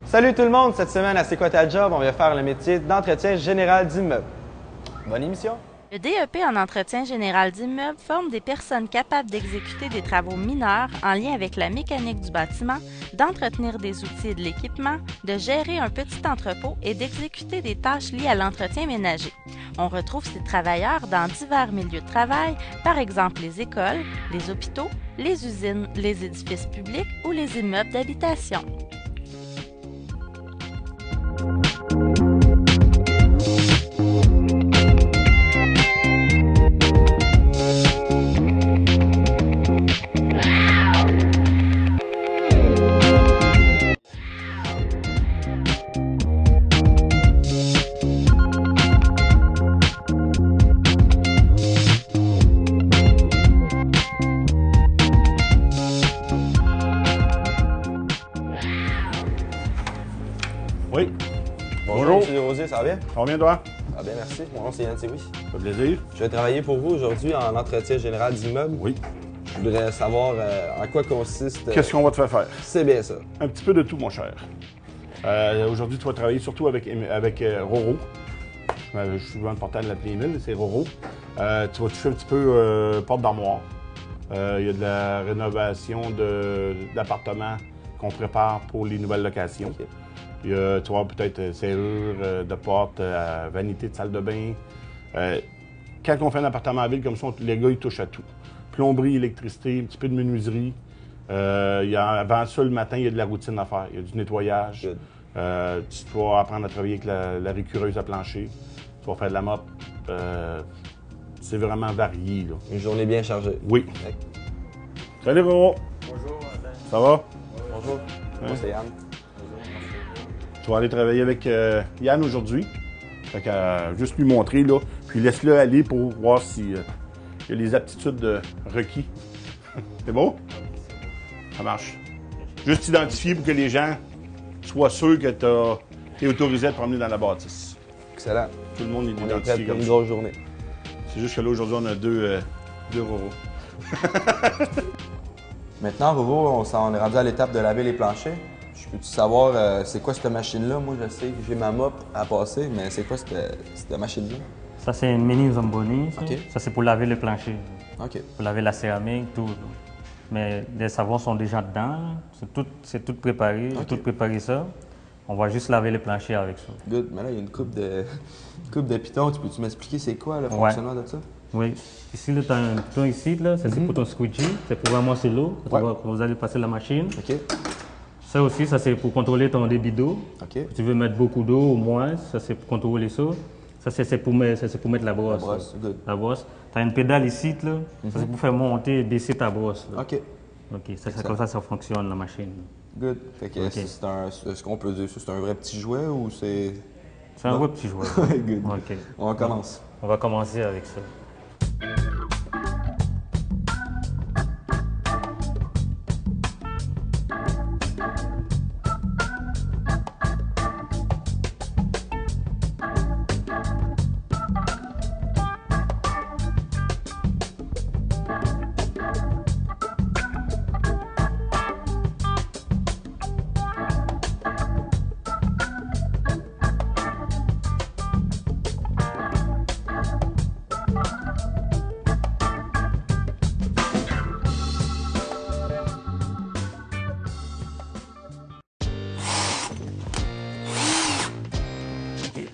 Salut tout le monde! Cette semaine à C'est quoi ta job? On va faire le métier d'entretien général d'immeuble. Bonne émission! Le DEP en entretien général d'immeuble forme des personnes capables d'exécuter des travaux mineurs en lien avec la mécanique du bâtiment, d'entretenir des outils et de l'équipement, de gérer un petit entrepôt et d'exécuter des tâches liées à l'entretien ménager. On retrouve ces travailleurs dans divers milieux de travail, par exemple les écoles, les hôpitaux, les usines, les édifices publics ou les immeubles d'habitation. Oui. Bonjour, M. Rosier, ça va bien? Ça va bien, toi? Ça va bien, merci. Mon nom, c'est Yann Sioui. Ça fait plaisir. Je vais travailler pour vous aujourd'hui en entretien général d'immeuble. Oui. Je voudrais savoir en quoi consiste... Qu'est-ce qu'on va te faire faire? C'est bien ça. Un petit peu de tout, mon cher. Aujourd'hui, tu vas travailler surtout avec Roro. Je suis souvent important de l'appeler Émile, c'est Roro. Tu vas toucher un petit peu porte d'armoire. Il y a de la rénovation d'appartements qu'on prépare pour les nouvelles locations. Okay. Il y a, tu vois, peut-être serrure de porte, vanité de salle de bain. Quand on fait un appartement à ville comme ça, les gars, ils touchent à tout. Plomberie, électricité, un petit peu de menuiserie. Avant ça, le matin, il y a de la routine à faire. Il y a du nettoyage. Tu vas apprendre à travailler avec la récureuse à plancher. Tu vas faire de la mop. C'est vraiment varié, là. Une journée bien chargée. Oui. Ouais. Salut, Roro. Bonjour, Adam. Ça va? Bonjour. Moi, c'est Yann. Tu vas aller travailler avec Yann aujourd'hui. Fait que juste lui montrer, là. Puis laisse-le aller pour voir si il y a les aptitudes requis. C'est beau? Ça marche. Juste identifier pour que les gens soient sûrs que tu es autorisé à te promener dans la bâtisse. Excellent. Tout le monde est On est identifié prêt pour comme une ça. grosse journée. C'est juste que là, aujourd'hui, on a deux Roro. Maintenant, Roro, on est rendu à l'étape de laver les planchers. Je peux-tu savoir c'est quoi cette machine-là? Moi, je sais que j'ai ma mop à passer, mais c'est quoi cette machine-là? Ça, c'est une mini Zamboni. Ça, OK. Ça c'est pour laver le plancher, OK. pour laver la céramique, tout. Mais les savons sont déjà dedans. C'est tout préparé. J'ai OK. tout préparé ça. On va juste laver le plancher avec ça. Good. Mais là, il y a une coupe de pitons. Tu peux-tu m'expliquer c'est quoi le fonctionnement de ça? Oui. Ici, tu as un piton ici, là. Ça, c'est pour ton squeegee. C'est pour ramasser l'eau quand vous allez passer la machine. OK. Ça aussi, ça c'est pour contrôler ton débit d'eau. OK. Si tu veux mettre beaucoup d'eau ou moins, ça c'est pour contrôler ça. Ça c'est pour mettre la brosse. La brosse, good. La brosse. Tu as une pédale ici, là. Ça c'est pour faire monter et baisser ta brosse. Là. OK. OK, ça, c'est comme ça fonctionne, la machine. Good. Fait que OK. est-ce qu'on peut dire ça, c'est un vrai petit jouet ou c'est... C'est un vrai petit jouet. Good. OK. On commence. On va commencer avec ça.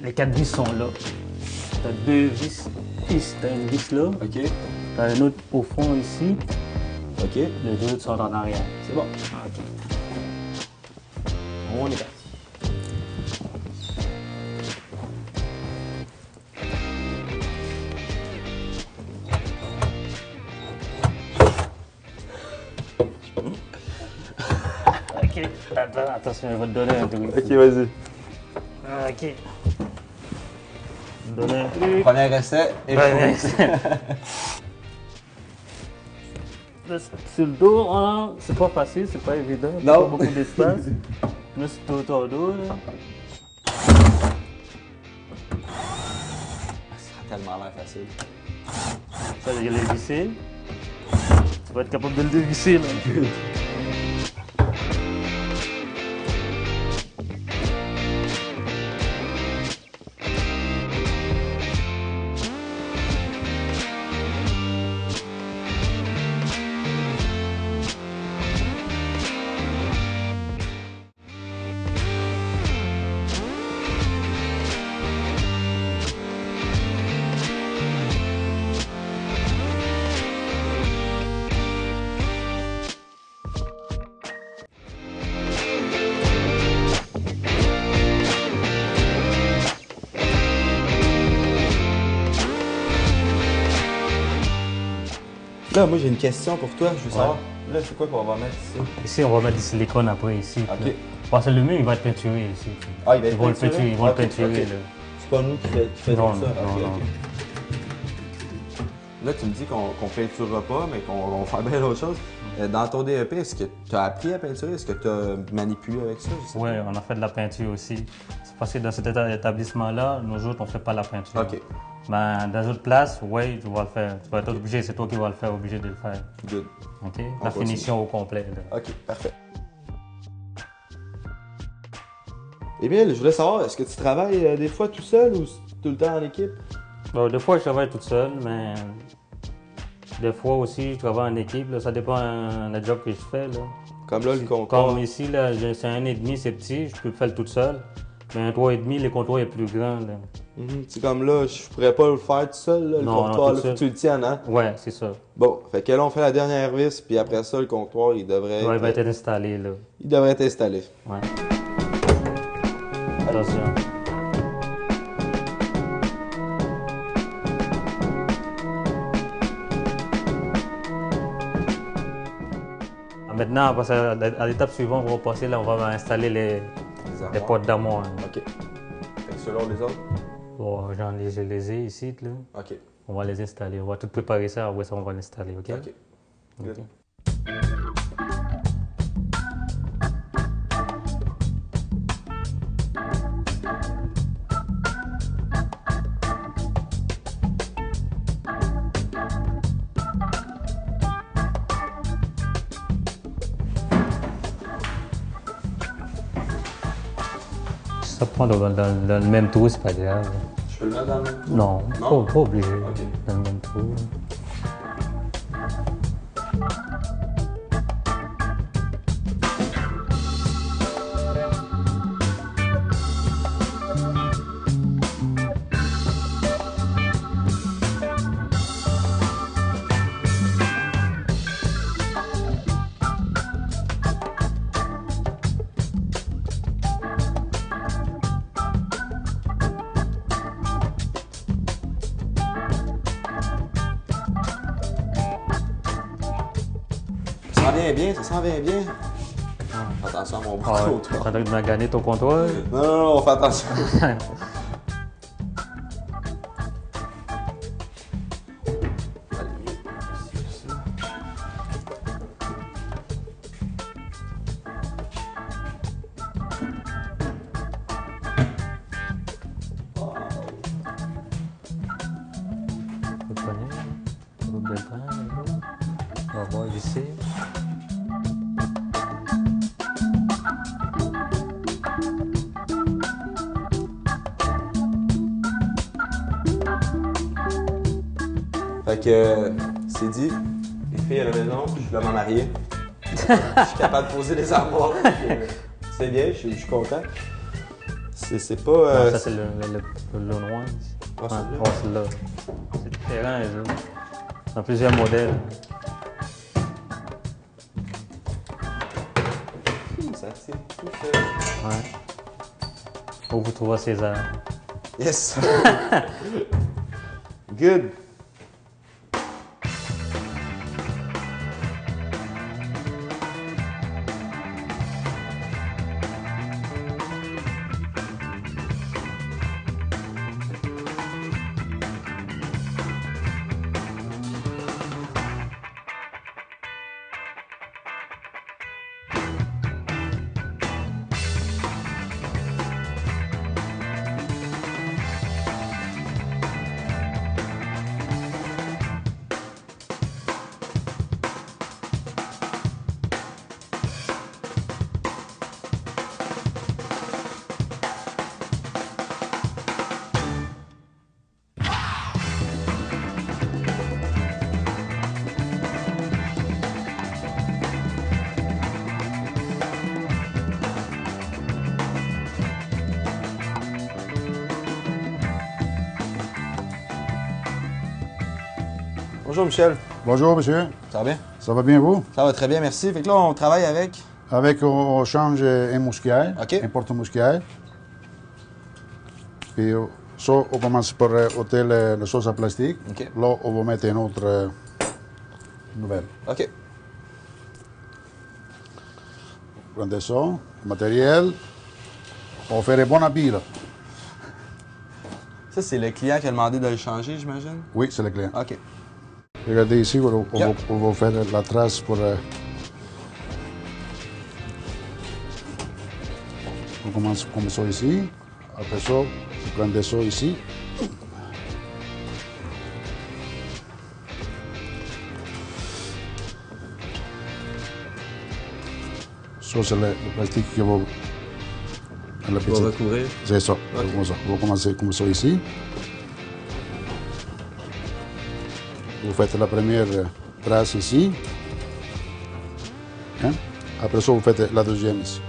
Les 4 vis sont là. Tu as 2 vis ici, tu as une vis là. OK. Tu as un autre au fond ici. OK. Les deux autres sont en arrière. C'est bon. OK. On est parti. Attends, attention, je vais te donner un truc. Ok, vas-y. Ah, ok. Je vais te donner un truc. Premier essai et Ouais, fou. Là, sur le dos, hein, c'est pas facile, c'est pas évident. Non. Pas beaucoup d'espace. Là, c'est tout autour dos. Là. Ça a tellement l'air facile. Ça, il y a les visser. Tu vas être capable de le dévisser, là. Là, moi, j'ai une question pour toi. Je veux savoir. Là, c'est quoi qu'on va mettre ici? Ici, on va mettre du silicone après, ici. Ok. Là. Parce que le mur, il va être peinturé ici. Ah, il va être Ils vont le peinturé? peinturer, ils vont le Ok, peinturer, ok. là. C'est pas nous qui faisons Non, ça. non, Ok, non. ok. Là, tu me dis qu'on peinturera pas, mais qu'on va faire bien d'autres choses. Dans ton DEP, est-ce que tu as appris à peinturer? Est-ce que tu as manipulé avec ça? Je sais Oui, on a fait de la peinture aussi. C'est parce que dans cet établissement-là, nous autres, on ne fait pas la peinture. OK. Ben, dans d'autres places, oui, tu vas le faire. Tu vas être obligé, c'est toi qui vas le faire, obligé de le faire. Good. OK? On La continue. finition au complet. Là. OK, parfait. Émile, je voulais savoir, est-ce que tu travailles des fois tout seul ou tout le temps en équipe? Bon, des fois, je travaille toute seule, mais des fois aussi, je travaille en équipe. Là. Ça dépend de la job que je fais. Là. Comme là, le comptoir. Comme ici, là, c'est 1,5, c'est petit, je peux le faire toute seule. Mais un 3,5, le comptoir est plus grand. Là. C'est comme là, je pourrais pas le faire tout seul, là, le Non, comptoir, tout là, faut seul. que tu le tiennes, hein? Ouais, c'est ça. Bon, fait que là, on fait la dernière vis, puis après ça, le comptoir, il devrait, Ouais, il va être installé. Là. il devrait être installé. Ouais. Attention. Maintenant, on passe à l'étape suivante, on va passer là, on va installer les armoires. portes d'armoire. OK. Fait que selon les autres? Bon, je les ai ici, là. OK. On va les installer. On va tout préparer ça, après ça, on va l'installer, OK? OK. Good. Si ça prend dans le même trou, c'est pas grave. Je peux le mettre dans le même trou? Non, Non? pas obligé. OK. Dans le même trou. Ça s'en vient bien, ça s'en vient bien. Fais attention à mon bon Ah, comptoir. t'as de me gagner ton comptoir. Non, non, non, on fait attention. Le poignet, l'autre de temps, on va voir visser. Fait que, c'est dit. Les filles à la maison, je suis l'homme à marier. Je suis capable de poser les armoires. C'est bien, je suis content. C'est pas. Non, ça, c'est le noir. Ici. Ah, celui-là? Ouais, celui-là. C'est différent, les autres. Dans plusieurs modèles. Ça tire tout seul. Ouais. Où vous trouvez César? Yes! Good! Bonjour Michel. Bonjour, monsieur. Ça va bien? Ça va bien, vous? Ça va très bien, merci. Fait que là, on travaille avec. On change un mousquet, OK. un porte-mousquet. Puis ça, on commence par ôter la sauce en plastique. OK. Là, on va mettre une autre nouvelle. OK. Prenez ça, le matériel. On va faire un bon habit, là. Ça, c'est le client qui a demandé de le changer, j'imagine? Oui, c'est le client. OK. Regardez ici, Yep. on va faire la trace pour... on commence comme ça ici. Après ça, vous prenez ça ici. Ça, c'est le plastique qui va... La On va recouvrir. C'est ça. Ok. Comme ça. On va commencer comme ça ici. Vous faites la première trace ici. Hein? Après ça, vous faites la deuxième ici.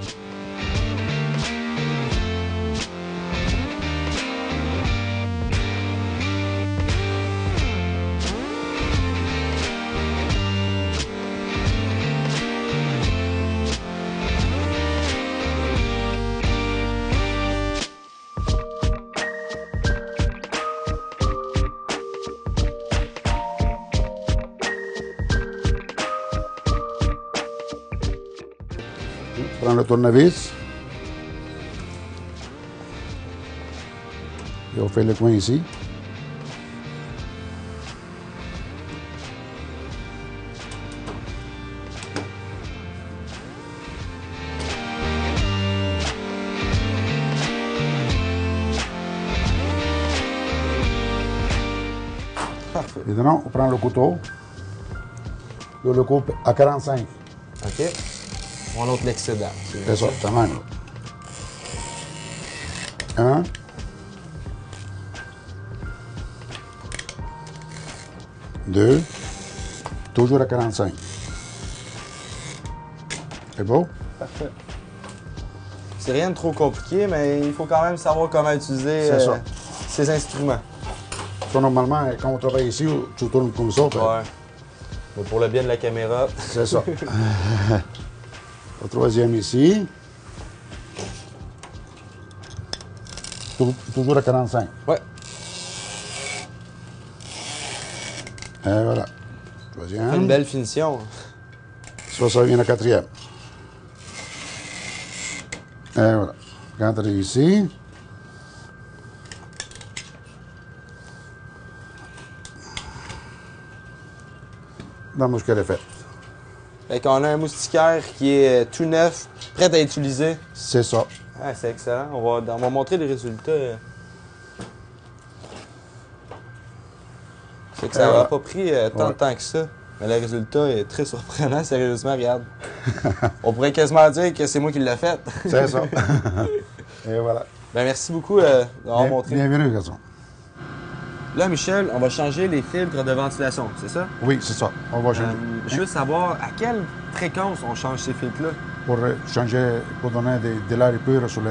Prends le tournevis. Et on fait le coin ici. Parfait. Maintenant, on prend le couteau. Et on le coupe à 45. OK. On ôte l'excédent. C'est ça, quand même. Un. Deux. Toujours à 45. C'est beau? Parfait. C'est rien de trop compliqué, mais il faut quand même savoir comment utiliser C'est ça. ces instruments. Ça, normalement, quand on travaille ici, tu tournes comme ça. puis Ouais. Mais pour le bien de la caméra. C'est ça. Le troisième ici. Toujours à 45. Ouais. Et voilà. Une Troisième. belle finition. Ça vient à quatrième. Et voilà. Rentrez ici. La mousquet est faite. Fait qu'on a un moustiquaire qui est tout neuf, prêt à utiliser. C'est ça. Ah, c'est excellent. On va montrer les résultats. C'est que ça voilà. n'a pas pris tant de temps que ça. Mais le résultat est très surprenant, sérieusement, regarde. On pourrait quasiment dire que c'est moi qui l'ai fait. C'est ça. Et voilà. Ben, merci beaucoup d'avoir montré. Bienvenue, garçon. Là, Michel, on va changer les filtres de ventilation, c'est ça? Oui, c'est ça. On va changer. Je veux savoir à quelle fréquence on change ces filtres-là. Pour changer, pour donner de l'air pur sur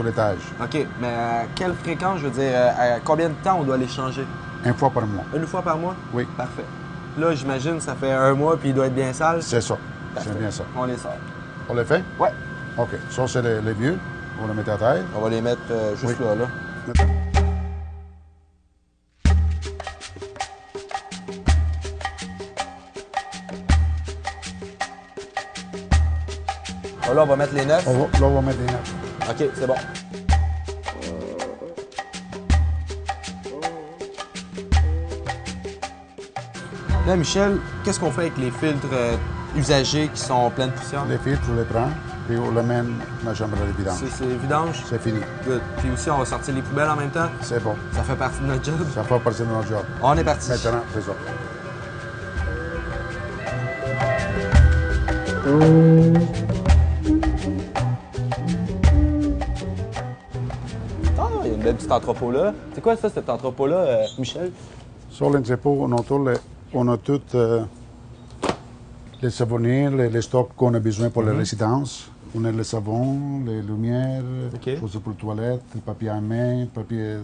l'étage. OK, mais à quelle fréquence, je veux dire, à combien de temps on doit les changer? Une fois par mois. Une fois par mois? Oui. Parfait. Là, j'imagine, ça fait un mois puis il doit être bien sale. C'est ça. Parfait. C'est bien ça. On les sort. On les fait? Ouais. OK. Ça, c'est les vieux. On les met à terre. On va les mettre juste Oui. là. Là, on va mettre les neufs. Là, on va mettre les neufs. OK, c'est bon. Là, Michel, qu'est-ce qu'on fait avec les filtres usagés qui sont pleins de poussière? Les filtres, on les prend, puis on les mène dans la chambre de vidange. C'est vidange? C'est fini. Good. Puis aussi, on va sortir les poubelles en même temps. C'est bon. Ça fait partie de notre job. Ça fait partie de notre job. On est parti. Maintenant, c'est ça. Ah, il y a une belle petite entrepôt là. C'est quoi ça, cet entrepôt-là, Michel? Sur l'entrepôt, on a tous les souvenirs, les stocks qu'on a besoin pour les résidences. On a le savon, les lumières, OK. choses pour les toilettes, le papier à main, papier,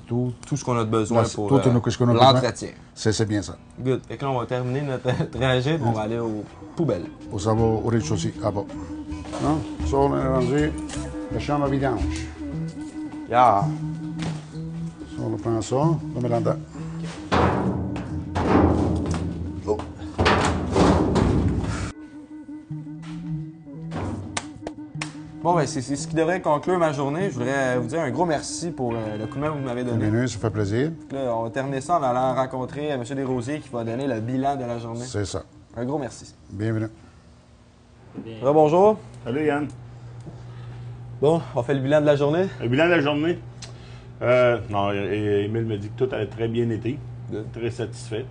tout. Tout ce qu'on a besoin Là, pour tout ce qu'on a besoin. l'entretien. C'est bien ça. Good. Fait que là, on va terminer notre trajet, puis on va aller aux poubelles. Au savon, au rez-de-chaussée, à bas. Non? Ça, on est rendu la chambre à vidange. Yeah. Ça, on prend ça, on le met là-dedans. Oh. Bon, ben, c'est ce qui devrait conclure ma journée. Je voudrais vous dire un gros merci pour le coup de main que vous m'avez donné. Bienvenue, ça fait plaisir. Là, on va terminer ça en allant rencontrer M. Desrosiers qui va donner le bilan de la journée. C'est ça. Un gros merci. Bienvenue. Rebonjour. Salut Yann. Bon, on fait le bilan de la journée. Le bilan de la journée. Non, Émile me dit que tout a très bien été. Good. Très satisfait.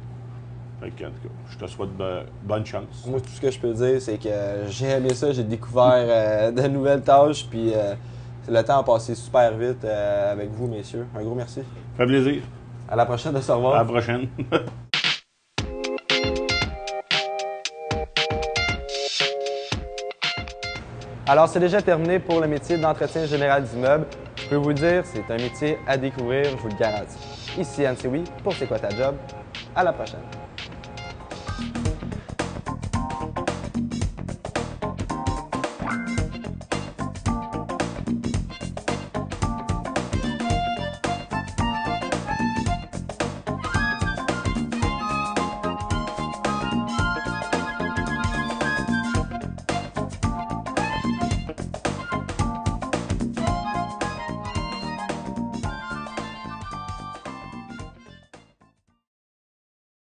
Fait que, en tout cas, je te souhaite bonne chance. Moi, tout ce que je peux dire, c'est que j'ai aimé ça. J'ai découvert de nouvelles tâches, puis le temps a passé super vite avec vous, messieurs. Un gros merci. Ça fait plaisir. À la prochaine, de se À revoir. la prochaine. Alors, c'est déjà terminé pour le métier d'entretien général d'immeuble. Je peux vous le dire, c'est un métier à découvrir, je vous le garantis. Ici Anne Sioui pour C'est quoi ta job? À la prochaine.